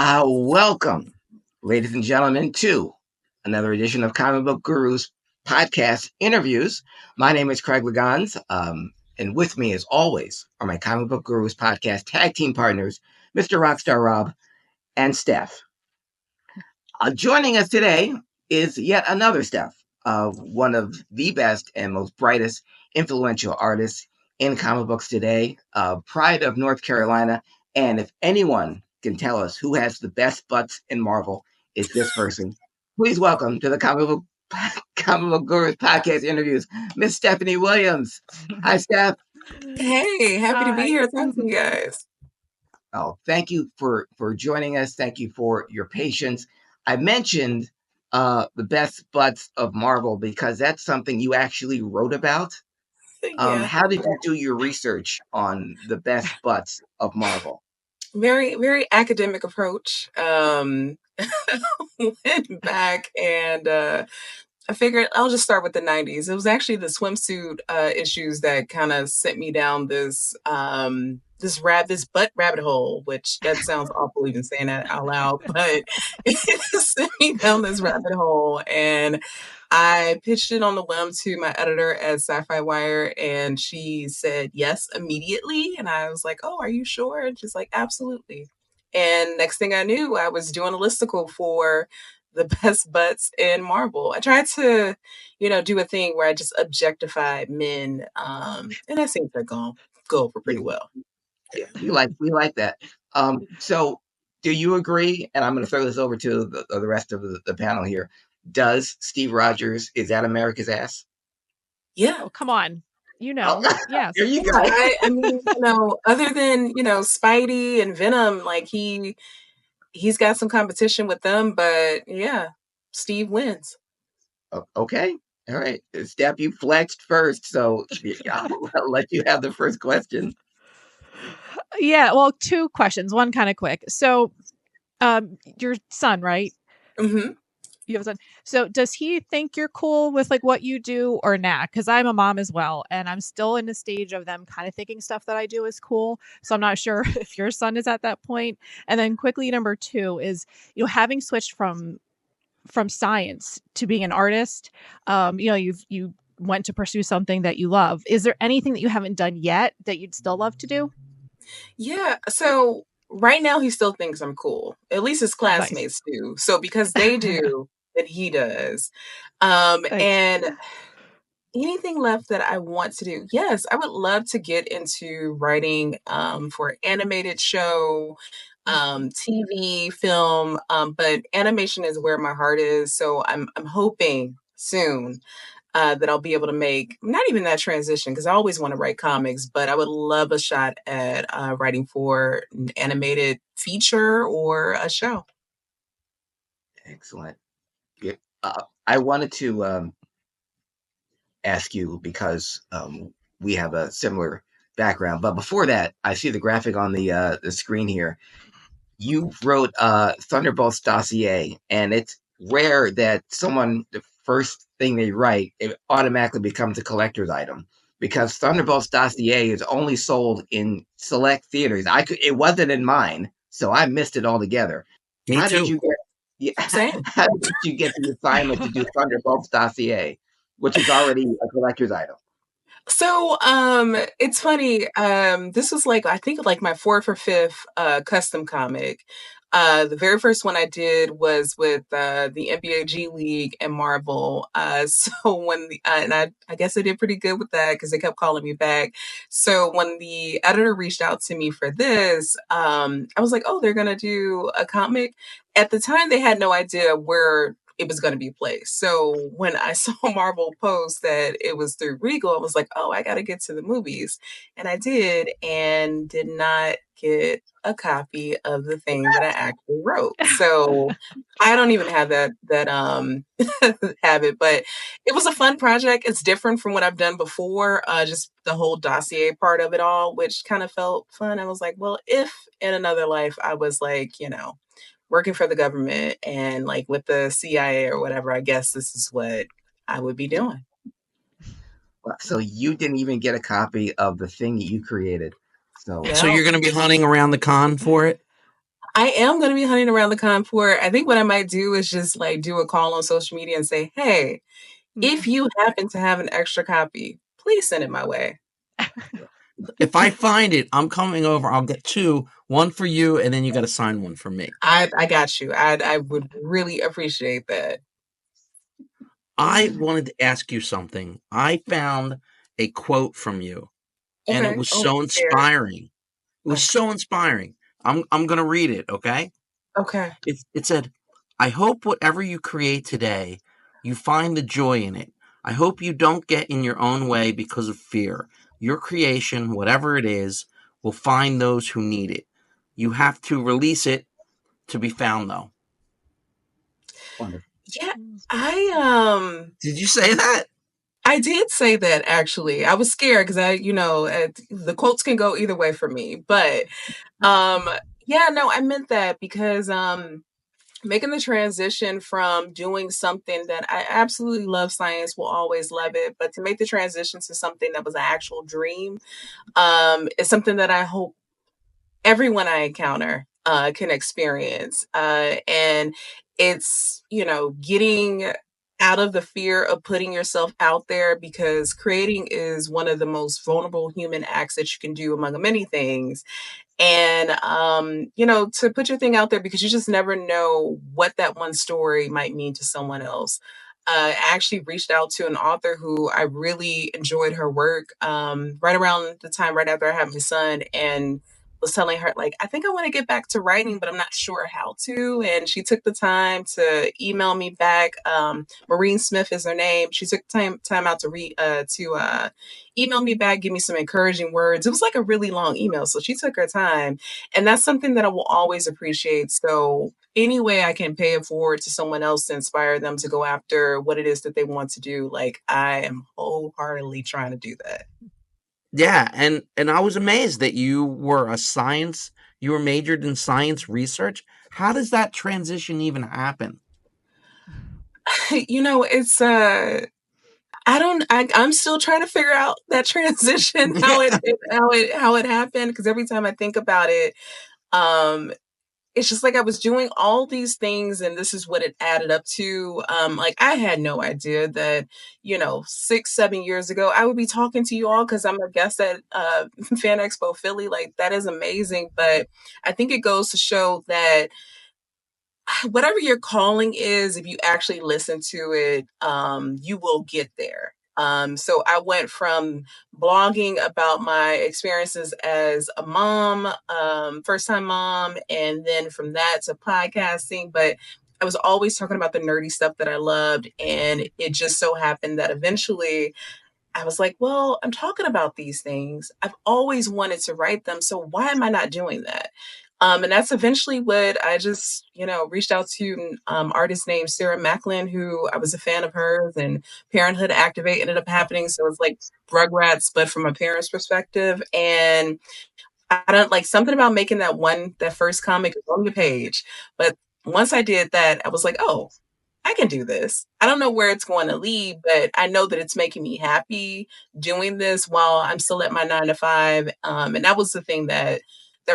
Welcome, ladies and gentlemen, to another edition of Comic Book Gurus podcast interviews. My name is Craig Lagans, and with me, as always, are my Comic Book Gurus podcast tag team partners, Mr. Rockstar Rob and Steph. Joining us today is yet another Steph, one of the best and most brightest influential artists in comic books today, pride of North Carolina. And if anyone can tell us who has the best butts in Marvel, it's this person. Please welcome to the Comic Book Gurus podcast interviews, Miss Stephanie Williams. Hi, Steph. Hey, happy to be here. Thank you guys. Oh, thank you for joining us. Thank you for your patience. I mentioned the best butts of Marvel because that's something you actually wrote about. Yeah. How did you do your research on the best butts of Marvel? Very, very academic approach. Went back and I figured I'll just start with the 90s. It was actually the swimsuit issues that kind of sent me down this butt rabbit hole, which that sounds awful even saying that out loud, but it sent me down this rabbit hole. And I pitched it on the whim to my editor at Sci-Fi Wire, and she said yes immediately. And I was like, "Oh, are you sure?" And she's like, "Absolutely." And next thing I knew, I was doing a listicle for the best butts in Marvel. I tried to, do a thing where I just objectify men, and that seems to go over pretty well. Yeah, we like that. So do you agree? And I'm going to throw this over to the rest of the panel here. Does Steve Rogers, is that America's ass? Yeah. Oh, come on. Yes. There you go. I mean, other than, Spidey and Venom, like he's got some competition with them, but yeah, Steve wins. Okay. All right. Steph, you flexed first, so I'll let you have the first question. Yeah, well, two questions. One kind of quick. So, your son, right? Mm-hmm. You have a son. So, does he think you're cool with like what you do or not? Because I'm a mom as well, and I'm still in the stage of them kind of thinking stuff that I do is cool. So, I'm not sure if your son is at that point. And then, quickly, number two is having switched from science to being an artist. You went to pursue something that you love. Is there anything that you haven't done yet that you'd still love to do? Yeah. So right now he still thinks I'm cool. At least his classmates do. So because they do, then he does. And anything left that I want to do? Yes, I would love to get into writing for animated show, TV, film, but animation is where my heart is. So I'm hoping soon that I'll be able to make not even that transition because I always want to write comics, but I would love a shot at writing for an animated feature or a show. Excellent. Yeah. I wanted to ask you because we have a similar background, but before that, I see the graphic on the screen here. You wrote Thunderbolt's dossier, and it's rare that someone, the first thing they write, it automatically becomes a collector's item because Thunderbolt's dossier is only sold in select theaters. It wasn't in mine, so I missed it altogether. Me too. How did you get the assignment to do Thunderbolt's dossier, which is already a collector's item? So it's funny. This was I think my fourth or fifth custom comic. The very first one I did was with the NBA G League and Marvel. So when and I guess I did pretty good with that because they kept calling me back. So when the editor reached out to me for this, I was like, oh, they're gonna do a comic. At the time, they had no idea where it was going to be placed. So when I saw Marvel post that it was through Regal, I was like, oh, I got to get to the movies. And I did, and did not get a copy of the thing that I actually wrote. So I don't even have that habit, but it was a fun project. It's different from what I've done before. Just the whole dossier part of it all, which kind of felt fun. I was like, well, if in another life I was working for the government and with the CIA or whatever, I guess this is what I would be doing. So you didn't even get a copy of the thing that you created. So you're going to be hunting around the con for it? I am going to be hunting around the Concord. I think what I might do is just like do a call on social media and say, hey, if you happen to have an extra copy, please send it my way. If I find it, I'm coming over. I'll get 2, one for you, and then you got to sign one for me. I got you. I would really appreciate that. I wanted to ask you something. I found a quote from you, and it was so inspiring. It was so inspiring. I'm going to read it, okay? Okay. It said, I hope whatever you create today, you find the joy in it. I hope you don't get in your own way because of fear. Your creation, whatever it is, will find those who need it. You have to release it to be found, though. Wonderful. Yeah, I Did you say that? I did say that, actually. I was scared because the quotes can go either way for me. But yeah, no, I meant that because making the transition from doing something that I absolutely love, science, will always love it, but to make the transition to something that was an actual dream is something that I hope everyone I encounter can experience. And it's, getting out of the fear of putting yourself out there, because creating is one of the most vulnerable human acts that you can do among many things. And to put your thing out there, because you just never know what that one story might mean to someone else. I actually reached out to an author who I really enjoyed her work right around the time right after I had my son, and was telling her, like, I think I want to get back to writing, but I'm not sure how to. And she took the time to email me back. Maureen Smith is her name. She took time out to email me back, give me some encouraging words. It was like a really long email, so she took her time, and that's something that I will always appreciate. So any way I can pay it forward to someone else to inspire them to go after what it is that they want to do, like, I am wholeheartedly trying to do that. Yeah, and I was amazed that you were majored in science research. How does that transition even happen? It's I'm still trying to figure out that transition, how it happened, because every time I think about it, it's just like I was doing all these things and this is what it added up to. Like, I had no idea that, 6, 7 years ago, I would be talking to you all because I'm a guest at Fan Expo Philly. Like, that is amazing. But I think it goes to show that whatever your calling is, if you actually listen to it, you will get there. So I went from blogging about my experiences as a mom, first time mom, and then from that to podcasting. But I was always talking about the nerdy stuff that I loved. And it just so happened that eventually I was like, well, I'm talking about these things. I've always wanted to write them. So why am I not doing that? And that's eventually what I just, reached out to artist named Sarah Macklin, who I was a fan of hers, and Parenthood Activate ended up happening. So it's like Rugrats, but from a parent's perspective. And I don't like something about making that first comic on the page. But once I did that, I was like, oh, I can do this. I don't know where it's going to lead, but I know that it's making me happy doing this while I'm still at my 9 to 5. And that was the thing that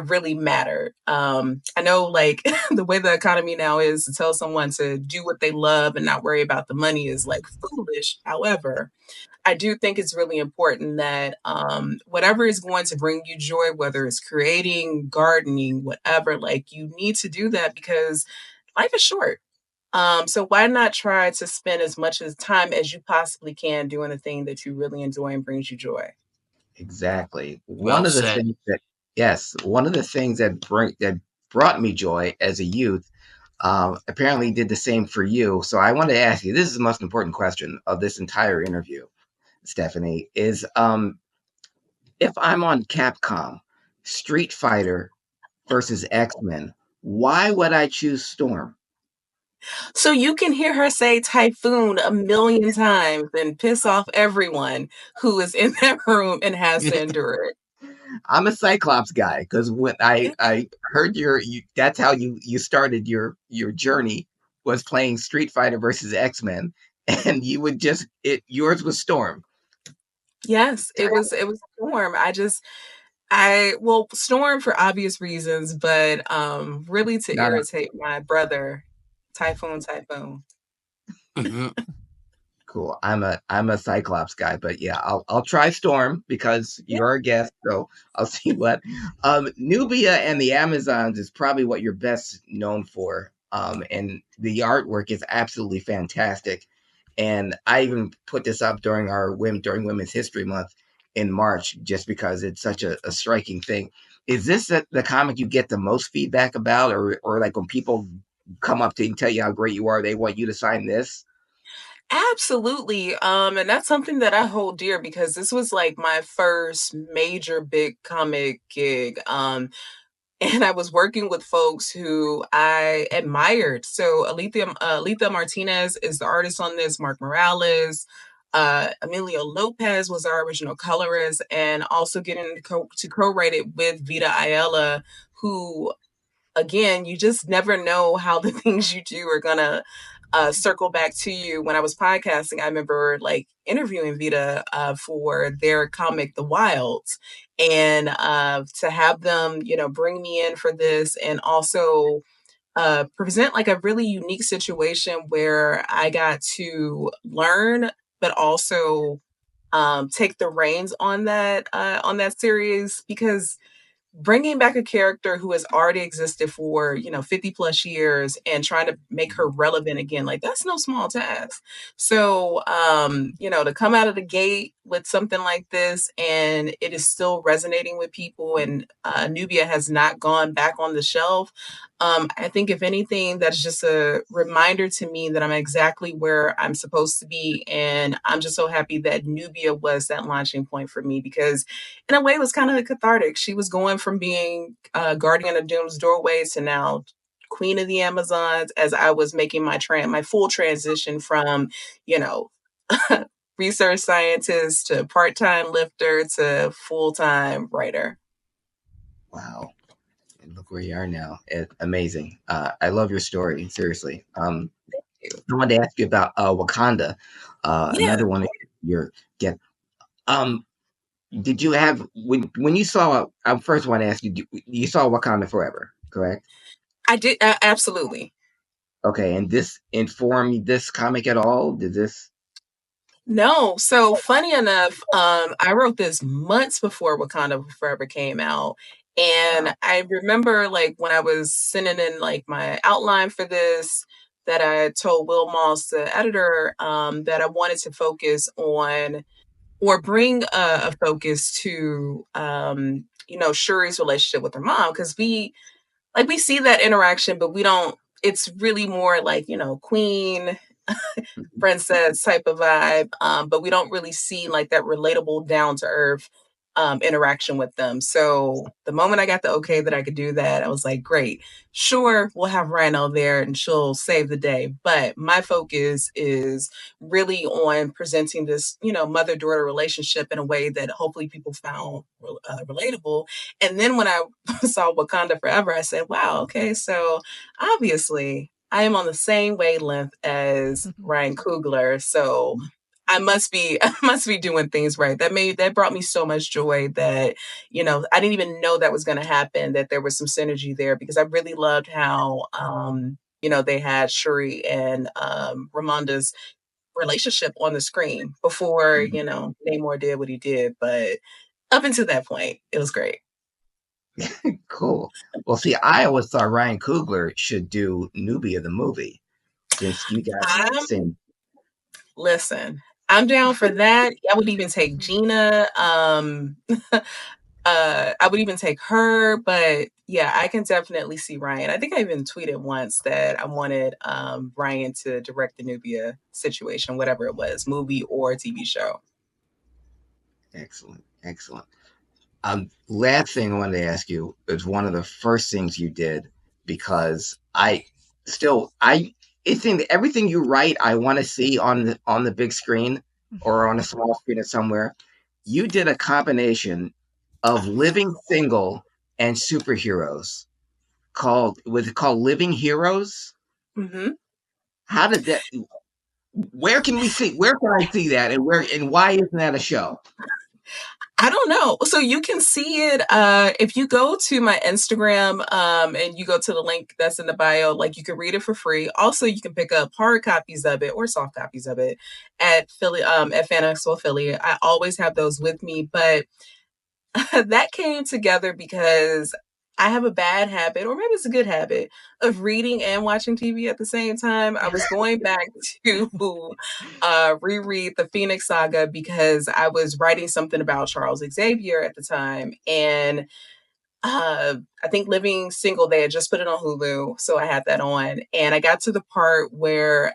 really mattered. I know, like, the way the economy now is, to tell someone to do what they love and not worry about the money is like foolish. However, I do think it's really important that whatever is going to bring you joy, whether it's creating, gardening, whatever, like, you need to do that because life is short. So why not try to spend as much as time as you possibly can doing the thing that you really enjoy and brings you joy? Exactly. Well said. One of the things that brought me joy as a youth, apparently did the same for you. So I want to ask you, this is the most important question of this entire interview, Stephanie, is if I'm on Capcom, Street Fighter versus X-Men, why would I choose Storm? So you can hear her say typhoon a million times and piss off everyone who is in that room and has to endure it. I'm a Cyclops guy because when I heard that's how you started your journey, was playing Street Fighter versus X-Men, and you would yours was Storm. Yes, it was Storm. Well, Storm for obvious reasons, but really to Not a irritate my brother, Typhoon. hmm cool. I'm a Cyclops guy, but yeah, I'll try Storm because Yeah, you're a guest, so I'll see what. Nubia and the Amazons is probably what you're best known for. And the artwork is absolutely fantastic. And I even put this up during Women's History Month in March, just because it's such a striking thing. Is this the comic you get the most feedback about, or like when people come up to you and tell you how great you are, they want you to sign this? absolutely. And that's something that I hold dear because this was like my first major big comic gig. And I was working with folks who I admired. So Alethea Martinez is the artist on this, Mark Morales, Emilio Lopez was our original colorist, and also getting to co-write it with Vita Ayala, who again, you just never know how the things you do are gonna circle back to you. When I was podcasting, I remember like interviewing Vita for their comic, The Wilds, and to have them, bring me in for this, and also present like a really unique situation where I got to learn, but also take the reins on that series because bringing back a character who has already existed for 50 plus years and trying to make her relevant again, like that's no small task. So to come out of the gate with something like this and it is still resonating with people, and Nubia has not gone back on the shelf. I think if anything, that's just a reminder to me that I'm exactly where I'm supposed to be, and I'm just so happy that Nubia was that launching point for me because in a way, it was kind of cathartic. She was going from being guardian of Doom's doorway to now queen of the Amazons, as I was making my full transition from, you know, research scientist to part-time lifter to full-time writer. Wow. And look where you are now. Amazing. I love your story. Seriously. I wanted to ask you about Wakanda. Yeah, Another one of your get. Um, did you have when you saw? I first want to ask you. You saw Wakanda Forever, correct? I did. Absolutely. Okay, and this informed this comic at all? Did this? No. So funny enough, I wrote this months before Wakanda Forever came out. Wow. And I remember like when I was sending in like my outline for this, that I told Will Moss, the editor, that I wanted to focus on or bring a focus to Shuri's relationship with her mom. Cause we see that interaction, but we don't, it's really more like, Queen princess type of vibe, but we don't really see like that relatable, down to earth interaction with them. So the moment I got the okay that I could do that, I was like, great, sure, we'll have Rhino there and she'll save the day. But my focus is really on presenting this, mother daughter relationship in a way that hopefully people found relatable. And then when I saw Wakanda Forever, I said, wow, okay, so obviously I am on the same wavelength as Ryan Coogler, so I must be doing things right. That brought me so much joy that, I didn't even know that was gonna happen, that there was some synergy there because I really loved how they had Shuri and Ramonda's relationship on the screen before, Mhm. Namor did what he did. But up until that point, it was great. Cool. Well, see, I always thought Ryan Coogler should do Nubia the movie, since you guys have the I'm same. Listen, I'm down for that. I would even take Gina. I would even take her, but yeah, I can definitely see Ryan. I think I even tweeted once that I wanted Ryan to direct the Nubia situation, whatever it was, movie or TV show. Excellent, excellent. Last thing I wanted to ask you is one of the first things you did, because I think that everything you write I want to see on the big screen or on a small screen or somewhere. You did a combination of Living Single and superheroes was it called Living Heroes? Hmm. How did that? Where can we see? Where can I see that? And why isn't that a show? I don't know. So you can see it if you go to my Instagram and you go to the link that's in the bio, like you can read it for free. Also, you can pick up hard copies of it or soft copies of it at Philly at Fan Expo Philly. I always have those with me, but that came together because I have a bad habit, or maybe it's a good habit, of reading and watching TV at the same time. I was going back to reread the Phoenix Saga because I was writing something about Charles Xavier at the time. And I think Living Single, they had just put it on Hulu. So I had that on. And I got to the part where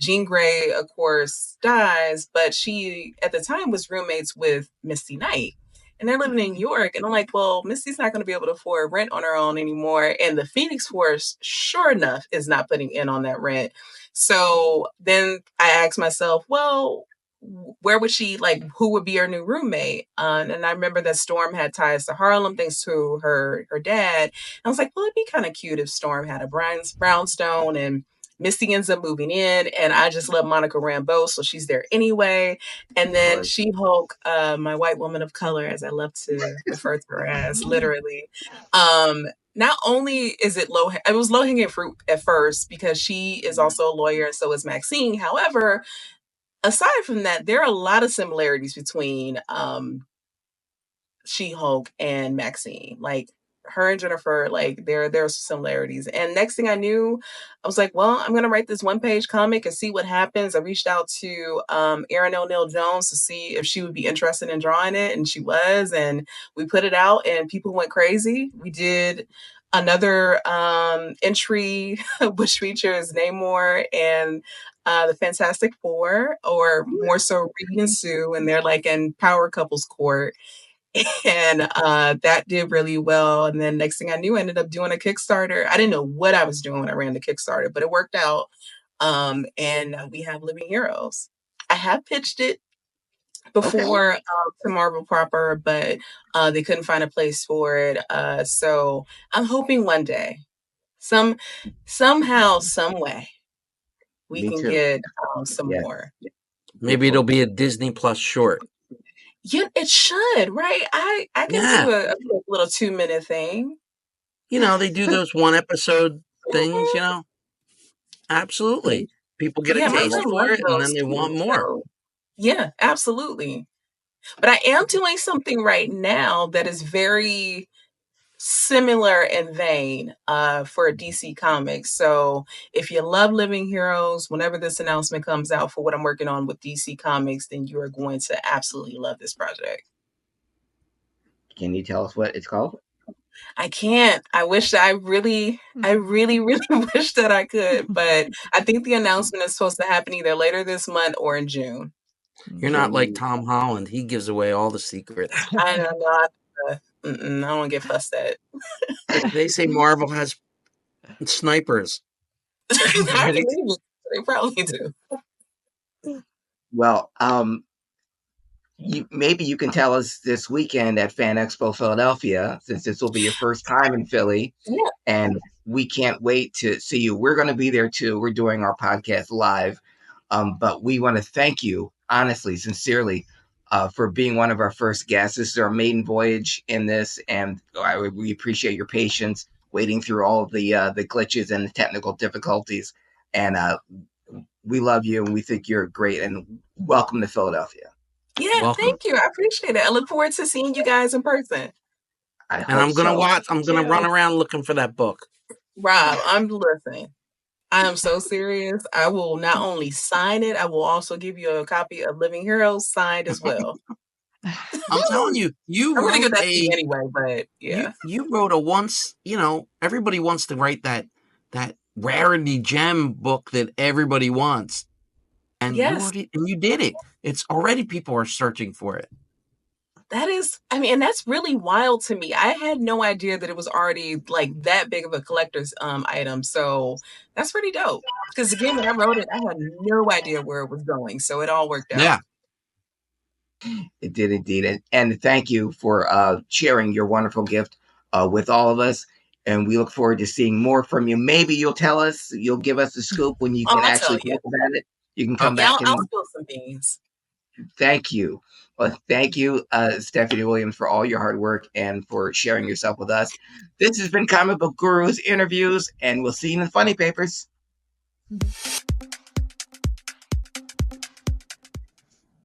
Jean Grey, of course, dies, but she, at the time, was roommates with Misty Knight. And they're living in New York. And I'm like, well, Misty's not going to be able to afford rent on her own anymore. And the Phoenix Force, sure enough, is not putting in on that rent. So then I asked myself, well, where would she, like, who would be her new roommate? And I remember that Storm had ties to Harlem thanks to her dad. And I was like, well, it'd be kind of cute if Storm had a brownstone and Misty ends up moving in, and I just love Monica Rambeau, so she's there anyway. And then She-Hulk, my white woman of color, as I love to refer to her as, literally. Not only is it was low hanging fruit at first because she is also a lawyer, and so is Maxine. However, aside from that, there are a lot of similarities between She-Hulk and Maxine. Like her and Jennifer, like there are similarities. And next thing I knew, I was like, well, I'm gonna write this 1-page comic and see what happens. I reached out to Erin O'Neill Jones to see if she would be interested in drawing it, and she was, and we put it out and people went crazy. We did another entry which features Namor and the Fantastic Four, or more so Reed and Sue, and they're like in power couples court. And that did really well. And then next thing I knew, I ended up doing a Kickstarter. I didn't know what I was doing when I ran the Kickstarter, but it worked out. And we have Living Heroes. I have pitched it before to Marvel proper, but they couldn't find a place for it. So I'm hoping one day, somehow, some way, we can get some more. Maybe it'll be a Disney Plus short. Yeah, it should, right? I can do a little 2-minute thing. You know, they do those 1-episode things, you know? Absolutely. People get a taste for it, and then they want more. Yeah, absolutely. But I am doing something right now that is very similar in vein for DC Comics. So if you love Living Heroes, whenever this announcement comes out for what I'm working on with DC Comics, then you are going to absolutely love this project. Can you tell us what it's called? I can't. I wish I really wish that I could, but I think the announcement is supposed to happen either later this month or in June. You're not like Tom Holland. He gives away all the secrets. I know not. I don't want to get fussed at. They say Marvel has snipers. I believe it. They probably do. Well, maybe you can tell us this weekend at Fan Expo Philadelphia, since this will be your first time in Philly. Yeah. And we can't wait to see you. We're going to be there too. We're doing our podcast live. But we want to thank you, honestly, sincerely, for being one of our first guests. This is our maiden voyage in this, and we appreciate your patience waiting through all of the glitches and the technical difficulties. And we love you, and we think you're great. And welcome to Philadelphia. Yeah, welcome. Thank you. I appreciate it. I look forward to seeing you guys in person. I'm gonna watch. I'm gonna run around looking for that book. Rob, I'm listening. I am so serious. I will not only sign it, I will also give you a copy of Living Heroes signed as well. I'm telling you, I'm gonna get that to you anyway, but yeah. You wrote a once, you know, everybody wants to write that rarity gem book that everybody wants. And you did it. It's already, people are searching for it. That is, I mean, and that's really wild to me. I had no idea that it was already like that big of a collector's item. So that's pretty dope. Because again, when I wrote it, I had no idea where it was going. So it all worked out. Yeah. It did indeed. And thank you for sharing your wonderful gift with all of us. And we look forward to seeing more from you. Maybe you'll tell us, you'll give us a scoop when you can actually talk about it. You can come back. I'll spill some beans. Thank you. Well, thank you, Stephanie Williams, for all your hard work and for sharing yourself with us. This has been Comic Book Gurus Interviews, and we'll see you in the funny papers.